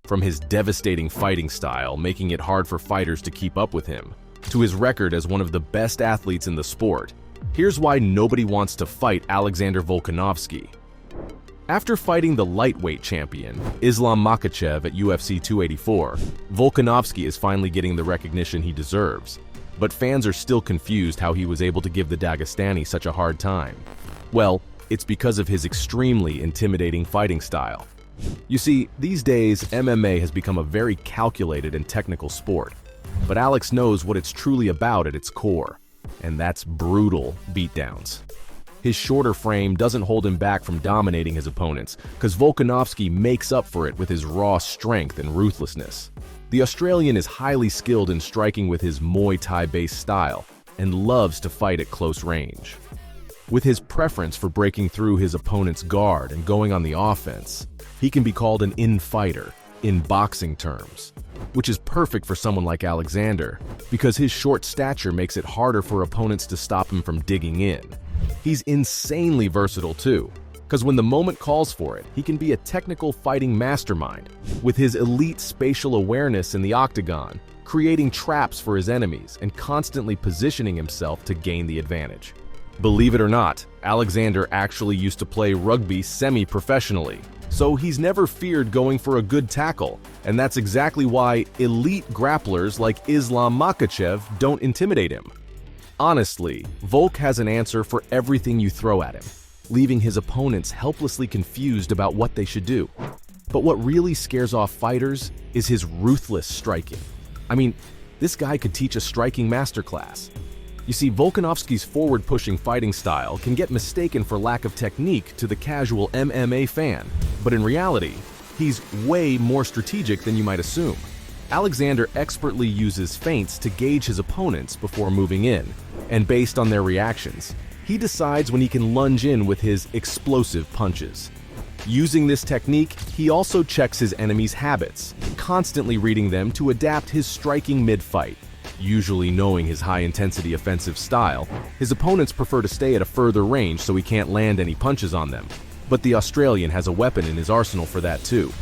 from his devastating fighting style, making it hard for fighters to keep up with him, to his record as one of the best athletes in the sport. Here's why nobody wants to fight Alexander Volkanovski. After fighting the lightweight champion, Islam Makhachev at UFC 284, Volkanovski is finally getting the recognition he deserves. But fans are still confused how he was able to give the Dagestani such a hard time. Well, it's because of his extremely intimidating fighting style. You see, these days, MMA has become a very calculated and technical sport. But Alex knows what it's truly about at its core, and that's brutal beatdowns. His shorter frame doesn't hold him back from dominating his opponents, because Volkanovski makes up for it with his raw strength and ruthlessness. The Australian is highly skilled in striking with his Muay Thai-based style, and loves to fight at close range. With his preference for breaking through his opponent's guard and going on the offense, he can be called an in-fighter, in boxing terms, which is perfect for someone like Alexander, because his short stature makes it harder for opponents to stop him from digging in. He's insanely versatile too, because when the moment calls for it, he can be a technical fighting mastermind, with his elite spatial awareness in the octagon, creating traps for his enemies and constantly positioning himself to gain the advantage. Believe it or not, Alexander actually used to play rugby semi-professionally, so he's never feared going for a good tackle, and that's exactly why elite grapplers like Islam Makhachev don't intimidate him. Honestly, Volk has an answer for everything you throw at him, leaving his opponents helplessly confused about what they should do. But what really scares off fighters is his ruthless striking. I mean, this guy could teach a striking masterclass. You see, Volkanovski's forward-pushing fighting style can get mistaken for lack of technique to the casual MMA fan, but in reality, he's way more strategic than you might assume. Alexander expertly uses feints to gauge his opponents before moving in, and based on their reactions, he decides when he can lunge in with his explosive punches. Using this technique, he also checks his enemy's habits, constantly reading them to adapt his striking mid-fight. Usually knowing his high-intensity offensive style, his opponents prefer to stay at a further range so he can't land any punches on them. But the Australian has a weapon in his arsenal for that too.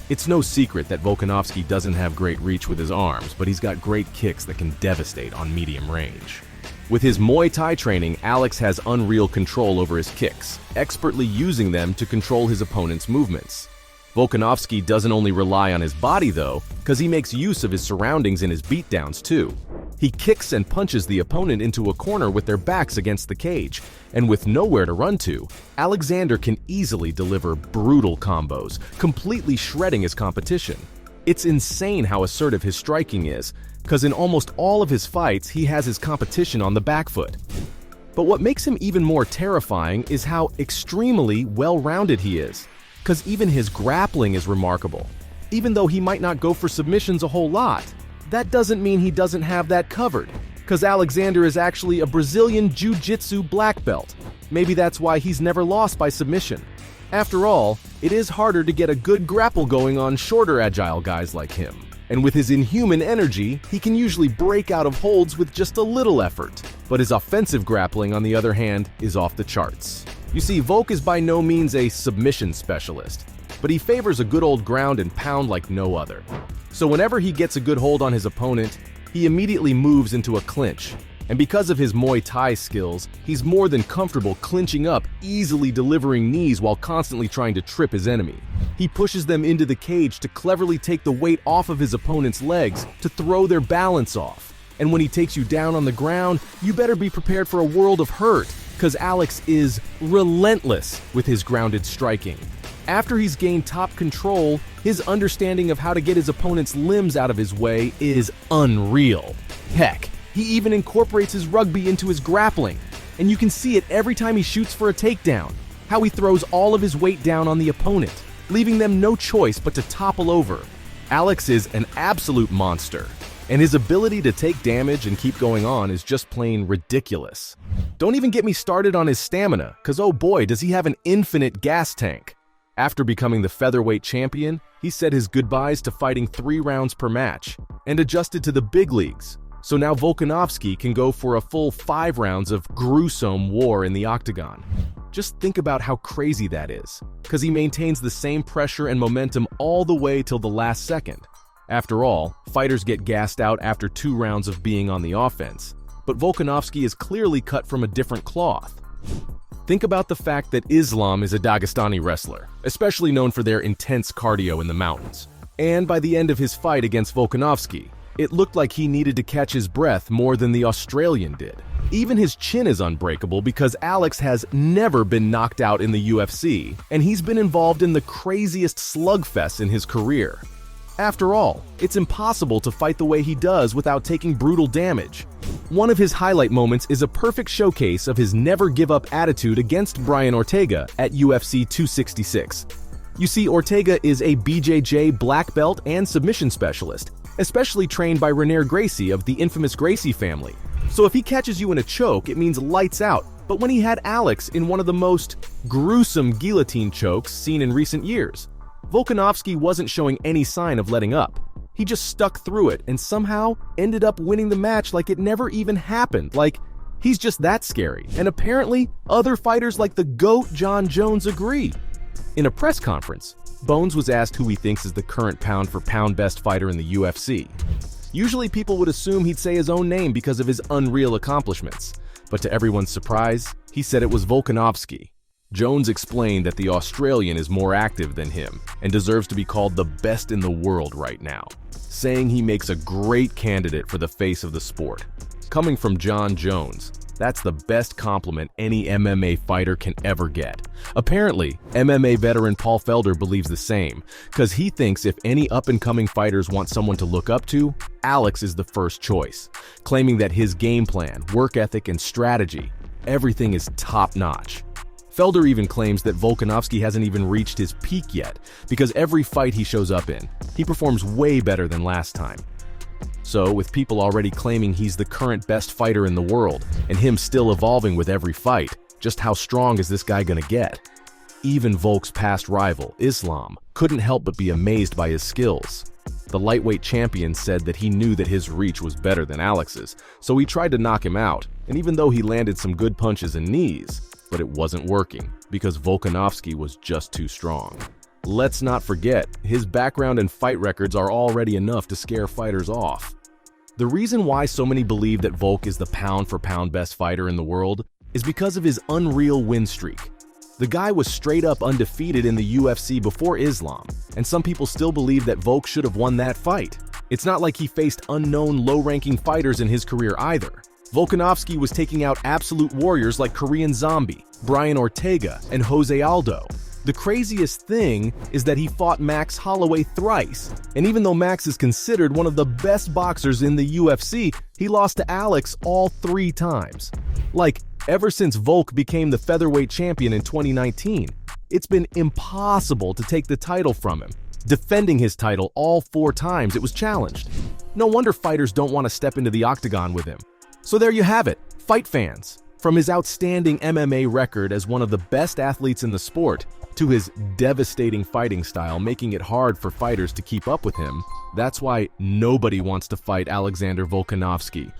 It's no secret that Volkanovski doesn't have great reach with his arms, but he's got great kicks that can devastate on medium range. With his Muay Thai training, Alex has unreal control over his kicks, expertly using them to control his opponent's movements. Volkanovski doesn't only rely on his body though, because he makes use of his surroundings in his beatdowns too. He kicks and punches the opponent into a corner with their backs against the cage, and with nowhere to run to, Alexander can easily deliver brutal combos, completely shredding his competition. It's insane how assertive his striking is, because in almost all of his fights he has his competition on the back foot. But what makes him even more terrifying is how extremely well-rounded he is, because even his grappling is remarkable. Even though he might not go for submissions a whole lot, that doesn't mean he doesn't have that covered, because Alexander is actually a Brazilian Jiu-Jitsu black belt. Maybe that's why he's never lost by submission. After all, it is harder to get a good grapple going on shorter agile guys like him. And with his inhuman energy, he can usually break out of holds with just a little effort. But his offensive grappling, on the other hand, is off the charts. You see, Volk is by no means a submission specialist, but he favors a good old ground and pound like no other. So whenever he gets a good hold on his opponent, he immediately moves into a clinch. And because of his Muay Thai skills, he's more than comfortable clinching up, easily delivering knees while constantly trying to trip his enemy. He pushes them into the cage to cleverly take the weight off of his opponent's legs to throw their balance off. And when he takes you down on the ground, you better be prepared for a world of hurt, because Alex is relentless with his grounded striking. After he's gained top control, his understanding of how to get his opponent's limbs out of his way is unreal. Heck, he even incorporates his rugby into his grappling, and you can see it every time he shoots for a takedown, how he throws all of his weight down on the opponent, leaving them no choice but to topple over. Alex is an absolute monster, and his ability to take damage and keep going on is just plain ridiculous. Don't even get me started on his stamina, because oh boy, does he have an infinite gas tank. After becoming the featherweight champion, he said his goodbyes to fighting 3 rounds per match and adjusted to the big leagues. So now Volkanovski can go for a full 5 rounds of gruesome war in the octagon. Just think about how crazy that is, because he maintains the same pressure and momentum all the way till the last second. After all, fighters get gassed out after 2 rounds of being on the offense, but Volkanovski is clearly cut from a different cloth. Think about the fact that Islam is a Dagestani wrestler, especially known for their intense cardio in the mountains. And by the end of his fight against Volkanovski, it looked like he needed to catch his breath more than the Australian did. Even his chin is unbreakable because Alex has never been knocked out in the UFC, and he's been involved in the craziest slugfests in his career. After all, it's impossible to fight the way he does without taking brutal damage. One of his highlight moments is a perfect showcase of his never-give-up attitude against Brian Ortega at UFC 266. You see, Ortega is a BJJ black belt and submission specialist, especially trained by Renair Gracie of the infamous Gracie family. So if he catches you in a choke, it means lights out. But when he had Alex in one of the most gruesome guillotine chokes seen in recent years, Volkanovski wasn't showing any sign of letting up. He just stuck through it and somehow ended up winning the match like it never even happened. Like, he's just that scary. And apparently, other fighters like the GOAT John Jones agree. In a press conference, Bones was asked who he thinks is the current pound-for-pound best fighter in the UFC. Usually people would assume he'd say his own name because of his unreal accomplishments, but to everyone's surprise, he said it was Volkanovski. Jones explained that the Australian is more active than him and deserves to be called the best in the world right now, saying he makes a great candidate for the face of the sport. Coming from John Jones, that's the best compliment any MMA fighter can ever get. Apparently, MMA veteran Paul Felder believes the same, because he thinks if any up-and-coming fighters want someone to look up to, Alex is the first choice, claiming that his game plan, work ethic, and strategy, everything is top-notch. Felder even claims that Volkanovski hasn't even reached his peak yet, because every fight he shows up in, he performs way better than last time. So, with people already claiming he's the current best fighter in the world, and him still evolving with every fight, just how strong is this guy gonna get? Even Volk's past rival, Islam, couldn't help but be amazed by his skills. The lightweight champion said that he knew that his reach was better than Alex's, so he tried to knock him out, and even though he landed some good punches and knees, but it wasn't working, because Volkanovski was just too strong. Let's not forget, his background and fight records are already enough to scare fighters off. The reason why so many believe that Volk is the pound-for-pound best fighter in the world is because of his unreal win streak. The guy was straight up undefeated in the UFC before Islam, and some people still believe that Volk should have won that fight. It's not like he faced unknown low-ranking fighters in his career either. Volkanovski was taking out absolute warriors like Korean Zombie, Brian Ortega, and Jose Aldo. The craziest thing is that he fought Max Holloway thrice, and even though Max is considered one of the best boxers in the UFC, he lost to Alex all 3 times. Like, ever since Volk became the featherweight champion in 2019, it's been impossible to take the title from him. Defending his title all 4 times it was challenged. No wonder fighters don't want to step into the octagon with him. So there you have it, fight fans. From his outstanding MMA record as one of the best athletes in the sport, to his devastating fighting style making it hard for fighters to keep up with him, that's why nobody wants to fight Alexander Volkanovski,